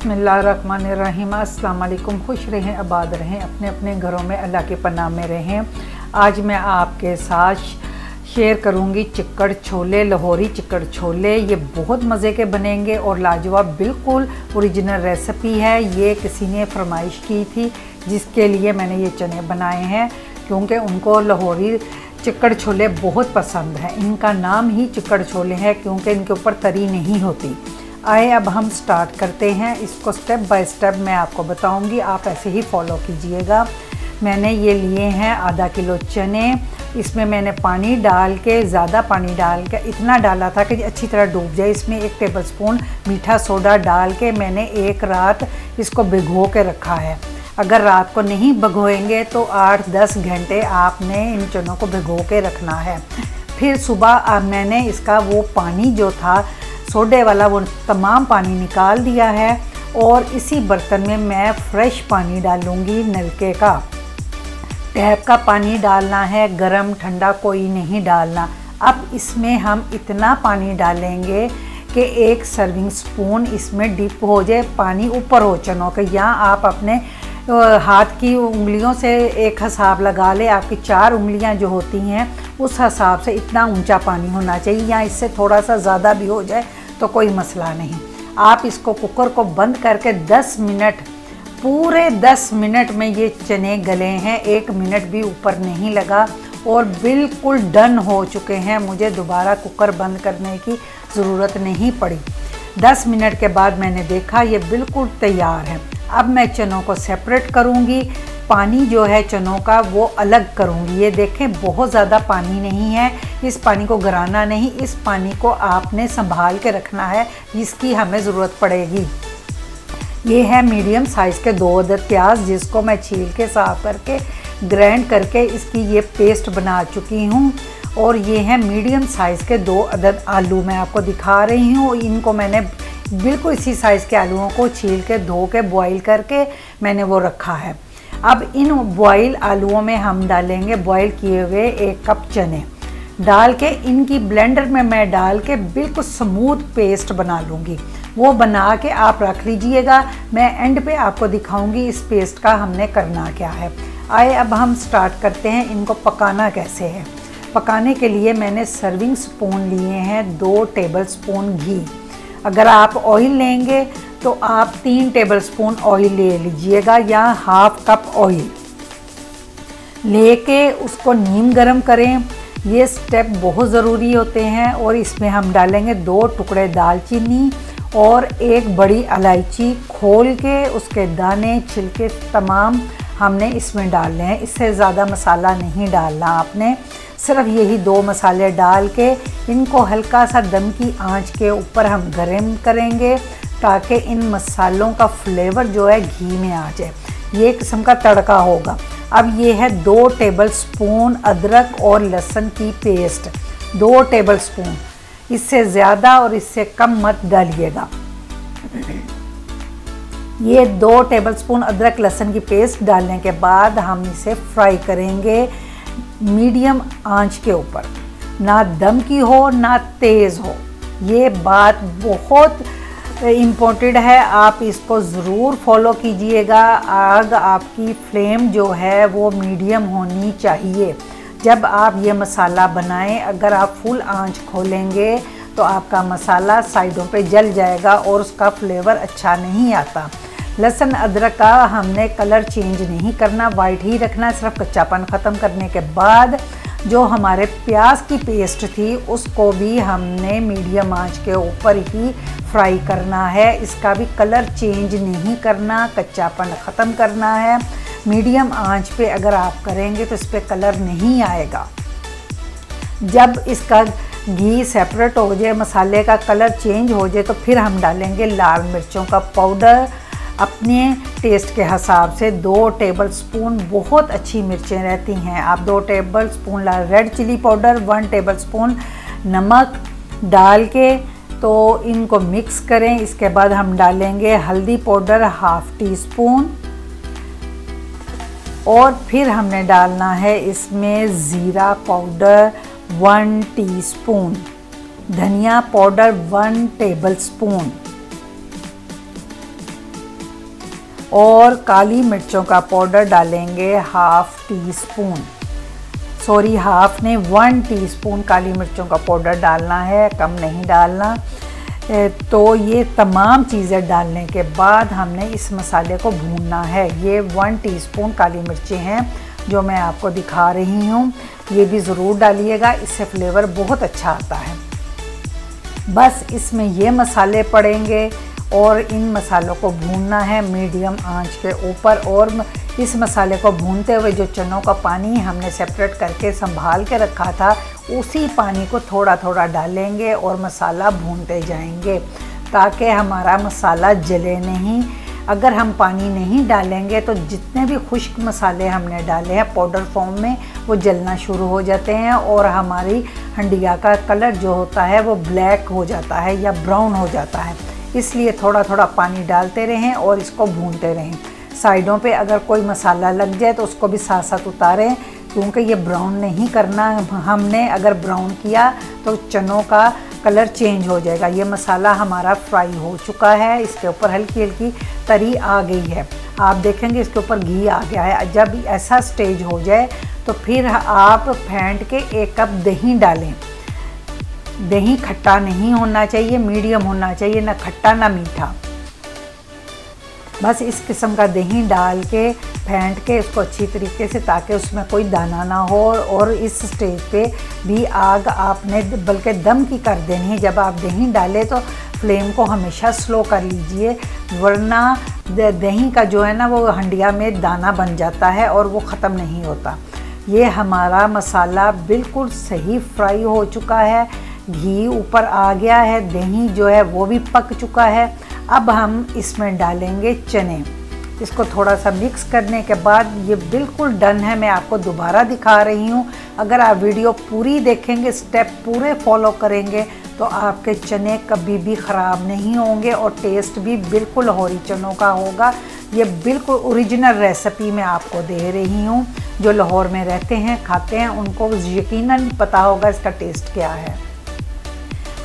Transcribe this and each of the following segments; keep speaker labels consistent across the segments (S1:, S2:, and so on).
S1: बिस्मिल्लाहिर्रहमानिर्रहीम। अस्सलाम वालेकुम। खुश रहें, आबाद रहें, अपने अपने घरों में अल्लाह के पनाह में रहें। आज मैं आपके साथ शेयर करूंगी चिक्कड़ छोले, लाहौरी चिक्कड़ छोले। ये बहुत मज़े के बनेंगे और लाजवाब, बिल्कुल ओरिजिनल रेसिपी है। ये किसी ने फरमाइश की थी जिसके लिए मैंने ये चने बनाए हैं, क्योंकि उनको लाहौरी चिक्कड़ छोले बहुत पसंद हैं। इनका नाम ही चिक्कड़ छोले है क्योंकि इनके ऊपर तरी नहीं होती। आए अब हम स्टार्ट करते हैं। इसको स्टेप बाय स्टेप मैं आपको बताऊंगी, आप ऐसे ही फॉलो कीजिएगा। मैंने ये लिए हैं आधा किलो चने। इसमें मैंने पानी डाल के, ज़्यादा पानी डाल के, इतना डाला था कि अच्छी तरह डूब जाए। इसमें 1 टेबलस्पून मीठा सोडा डाल के मैंने एक रात इसको भिगो के रखा है। अगर रात को नहीं भिगोएंगे तो 8-10 घंटे आपने इन चनों को भिगो के रखना है। फिर सुबह मैंने इसका वो पानी जो था सोडे वाला, वो तमाम पानी निकाल दिया है और इसी बर्तन में मैं फ़्रेश पानी डालूँगी। नलके का, टैप का पानी डालना है, गरम ठंडा कोई नहीं डालना। अब इसमें हम इतना पानी डालेंगे कि 1 सर्विंग स्पून इसमें डिप हो जाए, पानी ऊपर हो चनों के। यहाँ आप अपने हाथ की उंगलियों से एक हिसाब लगा ले, आपकी 4 उंगलियां जो होती हैं उस हिसाब से इतना ऊंचा पानी होना चाहिए। या इससे थोड़ा सा ज़्यादा भी हो जाए तो कोई मसला नहीं। आप इसको कुकर को बंद करके 10 मिनट, पूरे 10 मिनट में ये चने गले हैं। 1 मिनट भी ऊपर नहीं लगा और बिल्कुल डन हो चुके हैं। मुझे दोबारा कुकर बंद करने की ज़रूरत नहीं पड़ी। 10 मिनट के बाद मैंने देखा ये बिल्कुल तैयार है। अब मैं चनों को सेपरेट करूँगी। पानी जो है चनों का वो अलग करूँगी। ये देखें, बहुत ज़्यादा पानी नहीं है, इस पानी को गिराना नहीं, इस पानी को आपने संभाल के रखना है, जिसकी हमें ज़रूरत पड़ेगी। ये है मीडियम साइज़ के 2 अदद प्याज, जिसको मैं छील के साफ़ करके ग्राइंड करके इसकी ये पेस्ट बना चुकी हूँ। और ये है मीडियम साइज़ के 2 अदद आलू, मैं आपको दिखा रही हूँ। इनको मैंने बिल्कुल इसी साइज़ के आलूओं को छील के, धो के, बॉईल करके मैंने वो रखा है। अब इन बॉईल आलूओं में हम डालेंगे बॉईल किए हुए 1 कप चने डाल के, इनकी ब्लेंडर में मैं डाल के बिल्कुल स्मूथ पेस्ट बना लूँगी। वो बना के आप रख लीजिएगा। मैं एंड पे आपको दिखाऊंगी इस पेस्ट का हमने करना क्या है। आए अब हम स्टार्ट करते हैं। इनको पकाना कैसे है। पकाने के लिए मैंने सर्विंग स्पून लिए हैं 2 टेबलस्पून घी। अगर आप ऑयल लेंगे तो आप 3 टेबलस्पून ऑयल ले लीजिएगा या ½ कप ऑयल लेके उसको नीम गरम करें। ये स्टेप बहुत ज़रूरी होते हैं। और इसमें हम डालेंगे 2 टुकड़े दालचीनी और 1 बड़ी इलायची खोल के, उसके दाने, छिलके तमाम हमने इसमें डालने हैं। इससे ज़्यादा मसाला नहीं डालना आपने, सिर्फ यही 2 मसाले डाल के इनको हल्का सा दम की आंच के ऊपर हम गरम करेंगे, ताकि इन मसालों का फ्लेवर जो है घी में आ जाए। ये किस्म का तड़का होगा। अब ये है 2 टेबलस्पून अदरक और लहसुन की पेस्ट, 2 टेबलस्पून, इससे ज़्यादा और इससे कम मत डालिएगा। ये 2 टेबलस्पून अदरक लहसुन की पेस्ट डालने के बाद हम इसे फ्राई करेंगे मीडियम आंच के ऊपर, ना दम की हो ना तेज़ हो। ये बात बहुत इम्पोर्टेंट है, आप इसको ज़रूर फॉलो कीजिएगा। आग आपकी फ्लेम जो है वो मीडियम होनी चाहिए जब आप ये मसाला बनाएं। अगर आप फुल आंच खोलेंगे तो आपका मसाला साइडों पे जल जाएगा और उसका फ्लेवर अच्छा नहीं आता। लहसुन अदरक का हमने कलर चेंज नहीं करना, वाइट ही रखना। सिर्फ कच्चापन ख़त्म करने के बाद जो हमारे प्याज की पेस्ट थी उसको भी हमने मीडियम आंच के ऊपर ही फ्राई करना है। इसका भी कलर चेंज नहीं करना, कच्चापन ख़त्म करना है। मीडियम आंच पे अगर आप करेंगे तो इस पर कलर नहीं आएगा। जब इसका घी सेपरेट हो जाए, मसाले का कलर चेंज हो जाए, तो फिर हम डालेंगे लाल मिर्चों का पाउडर अपने टेस्ट के हिसाब से। 2 टेबलस्पून बहुत अच्छी मिर्चें रहती हैं, आप 2 tablespoon red chilli powder, 1 tablespoon नमक डाल के तो इनको मिक्स करें। इसके बाद हम डालेंगे हल्दी पाउडर ½ टीस्पून और फिर हमने डालना है इसमें ज़ीरा पाउडर 1 टीस्पून, धनिया पाउडर 1 टेबलस्पून, और काली मिर्चों का पाउडर डालेंगे half tea spoon, sorry half नहीं 1 टीस्पून काली मिर्चों का पाउडर डालना है, कम नहीं डालना। तो ये तमाम चीज़ें डालने के बाद हमने इस मसाले को भूनना है। ये 1 टीस्पून काली मिर्चें हैं जो मैं आपको दिखा रही हूँ, ये भी ज़रूर डालिएगा, इससे फ्लेवर बहुत अच्छा आता है। बस इसमें ये मसाले पड़ेंगे और इन मसालों को भूनना है मीडियम आंच के ऊपर। और इस मसाले को भूनते हुए जो चनों का पानी हमने सेपरेट करके संभाल के रखा था, उसी पानी को थोड़ा थोड़ा डालेंगे और मसाला भूनते जाएंगे ताकि हमारा मसाला जले नहीं। अगर हम पानी नहीं डालेंगे तो जितने भी खुश्क मसाले हमने डाले हैं पाउडर फॉर्म में, वो जलना शुरू हो जाते हैं और हमारी हंडिया का कलर जो होता है वो ब्लैक हो जाता है या ब्राउन हो जाता है। इसलिए थोड़ा थोड़ा पानी डालते रहें और इसको भूनते रहें। साइडों पे अगर कोई मसाला लग जाए तो उसको भी साथ साथ उतारें, क्योंकि ये ब्राउन नहीं करना हमने। अगर ब्राउन किया तो चनों का कलर चेंज हो जाएगा। ये मसाला हमारा फ्राई हो चुका है, इसके ऊपर हल्की हल्की तरी आ गई है, आप देखेंगे इसके ऊपर घी आ गया है। जब ऐसा स्टेज हो जाए तो फिर आप फेंट के 1 कप दही डालें। दही खट्टा नहीं होना चाहिए, मीडियम होना चाहिए, ना खट्टा ना मीठा। बस इस किस्म का दही डाल के फेंट के इसको अच्छी तरीके से, ताकि उसमें कोई दाना ना हो। और इस स्टेज पे भी आग आपने बल्कि दम की कर देनी है। जब आप दही डालें तो फ्लेम को हमेशा स्लो कर लीजिए, वरना दही का जो है ना वो हंडिया में दाना बन जाता है और वो ख़त्म नहीं होता। ये हमारा मसाला बिल्कुल सही फ्राई हो चुका है, घी ऊपर आ गया है, दही जो है वो भी पक चुका है। अब हम इसमें डालेंगे चने। इसको थोड़ा सा मिक्स करने के बाद ये बिल्कुल डन है। मैं आपको दोबारा दिखा रही हूँ। अगर आप वीडियो पूरी देखेंगे, स्टेप पूरे फॉलो करेंगे, तो आपके चने कभी भी ख़राब नहीं होंगे और टेस्ट भी बिल्कुल लाहौरी चनों का होगा। ये बिल्कुल ओरिजिनल रेसिपी मैं आपको दे रही हूँ। जो लाहौर में रहते हैं, खाते हैं, उनको यकीनन पता होगा इसका टेस्ट क्या है।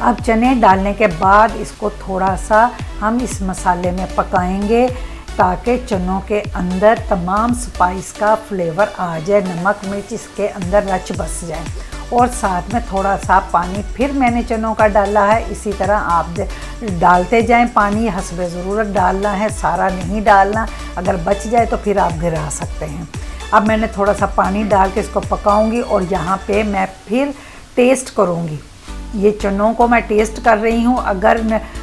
S1: अब चने डालने के बाद इसको थोड़ा सा हम इस मसाले में पकाएंगे ताकि चनों के अंदर तमाम स्पाइस का फ्लेवर आ जाए, नमक मिर्च इसके अंदर रच बस जाए। और साथ में थोड़ा सा पानी फिर मैंने चनों का डाला है। इसी तरह आप डालते जाएं, पानी हस्बे ज़रूरत डालना है, सारा नहीं डालना। अगर बच जाए तो फिर आप गिरा सकते हैं। अब मैंने थोड़ा सा पानी डाल के इसको पकाऊंगी और यहाँ पे मैं फिर टेस्ट करूँगी। ये चनों को मैं टेस्ट कर रही हूँ। अगर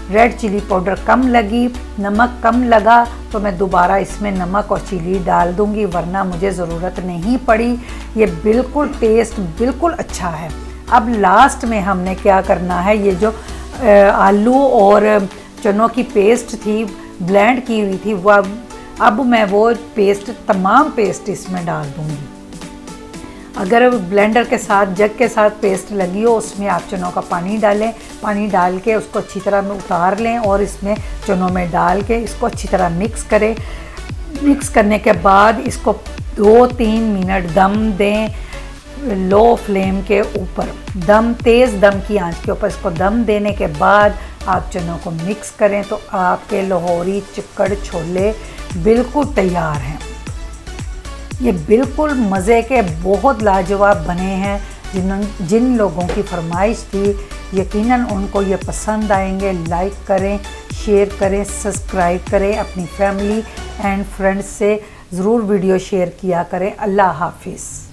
S1: रेड चिली पाउडर कम लगी, नमक कम लगा, तो मैं दोबारा इसमें नमक और चिली डाल दूँगी, वरना मुझे ज़रूरत नहीं पड़ी। ये बिल्कुल टेस्ट बिल्कुल अच्छा है। अब लास्ट में हमने क्या करना है, ये जो आलू और चनों की पेस्ट थी, ब्लेंड की हुई थी, वो अब मैं वो पेस्ट, तमाम पेस्ट इसमें डाल दूँगी। अगर ब्लेंडर के साथ, जग के साथ पेस्ट लगी हो, उसमें आप चनों का पानी डालें। पानी डाल के उसको अच्छी तरह में उतार लें और इसमें चनों में डाल के इसको अच्छी तरह मिक्स करें। मिक्स करने के बाद इसको 2-3 मिनट दम दें लो फ्लेम के ऊपर, दम तेज़ दम की आंच के ऊपर। इसको दम देने के बाद आप चनों को मिक्स करें तो आपके लाहौरी चिक्कड़ छोले बिल्कुल तैयार हैं। ये बिल्कुल मज़े के बहुत लाजवाब बने हैं। जिन लोगों की फरमाइश थी, यकीनन उनको ये पसंद आएंगे। लाइक करें, शेयर करें, सब्सक्राइब करें, अपनी फैमिली एंड फ्रेंड्स से ज़रूर वीडियो शेयर किया करें। अल्लाह हाफिज़।